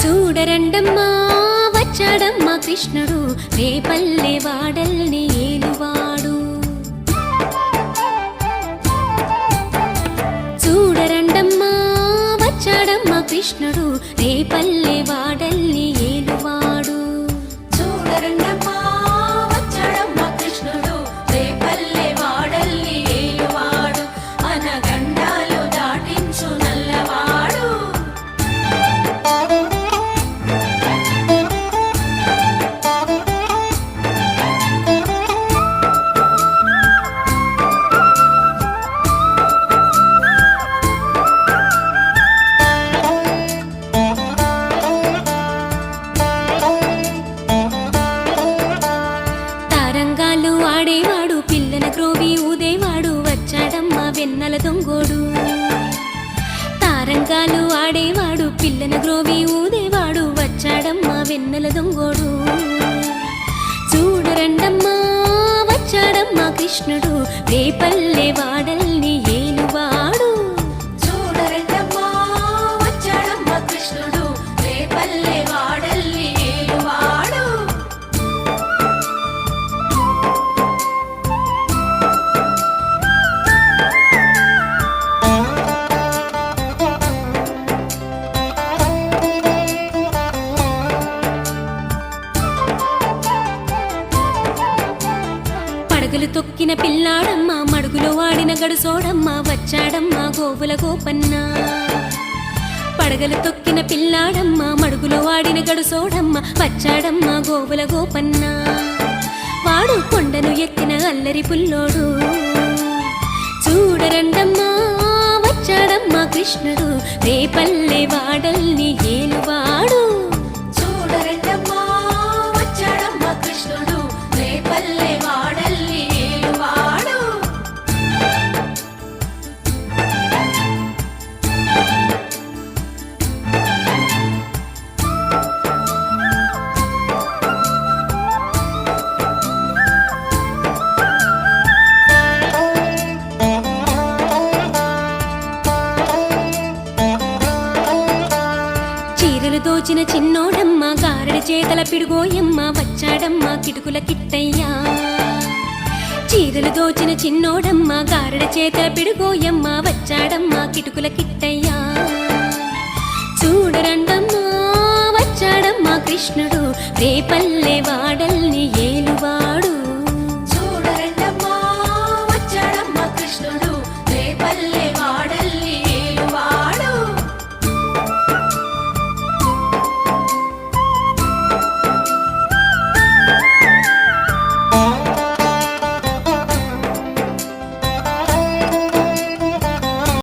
చూడరండమ్మా వచ్చాడమ్మా కృష్ణుడు రేపల్లె వాడల్ని ఏలువాడు. చూడరండమ్మా వచ్చాడమ్మా కృష్ణుడు రేపల్లె వాడల్ని ఏలువాడు. చూడరండమ్మా వచ్చాడమ్మా కృష్ణుడు రేపల్లె వాడల్ని ఏలువాడు. అనగండాలు దాటించు నల్లవాడు. తారంగాలు ఆడేవాడు పిల్లన క్రోవి ఊదేవాడు వచ్చాడమ్మా వెన్నెల దొంగోడు. తారంగాలు ఆడేవాడు పిల్లన గ్రోవి ఊదేవాడు వచ్చాడమ్మా వెన్నెల దొంగోడు. చూడరండమ్మా వచ్చాడమ్మా కృష్ణుడు రేపల్లె వాడల్ని ఏలువాడు. చూడరండమ్మా వచ్చాడమ్మా కృష్ణుడు రేపల్లె వాడల్ని ఏలువాడు. పడగలు తొక్కిన పిల్లాడమ్మ మడుగులో వాడిన గడుసోడమ్మ వచ్చాడమ్మా గోవుల గోపన్న. పడగలు తొక్కిన పిల్లాడమ్మ మడుగులో వాడిన గడుసోడమ్మ వచ్చాడమ్మా గోవుల గోపన్న. వాడు కొండను ఎక్కిన అల్లరి పుల్లోడు. చూడరండమ్మా వచ్చాడమ్మా కృష్ణుడు రేపల్లె వాడల్ని ఏలువాడు. చూడరండమ్మా వచ్చాడమ్మా కృష్ణుడు రేపల్లె వాడల్ని ఏలువాడు. చీరలు దోచిన చిన్నోడమ్మ గారడి చేతల పిడుగోయమ్మ వచ్చాడమ్మా కిటుకుల కిట్టయ్యా. చీరలు దోచిన చిన్నోడమ్మ గారడి చేతల పిడుగోయమ్మ వచ్చాడమ్మా కిటుకుల కిట్టయ్యా. చూడరండమ్మా వచ్చాడమ్మా కృష్ణుడు రేపల్లె వాడల్ని ఏలువా.